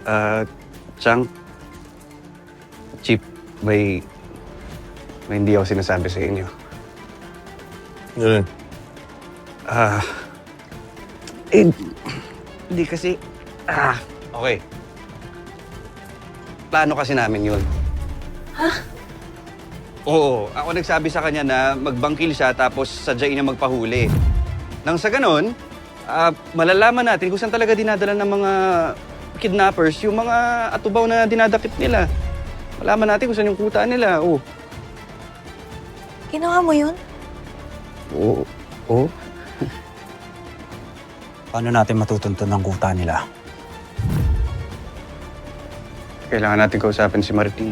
Ah, Chang, Chip, may hindi ako sinasabi sa inyo. Ano? Ah, hindi kasi, okay. Plano kasi namin yun. Ha? Oo, ako nagsabi sa kanya na magbangkil siya tapos sadyain niya magpahuli. Nang sa ganon, malalaman natin kung saan talaga dinadala ng mga kidnappers yung mga atubaw na dinadakip nila. Malaman natin kung saan yung kuta nila. Oo. Ginawa mo yun? Oo. Oo. Paano natin matutuntun ang kuta nila? Kailangan natin kausapin si Martin.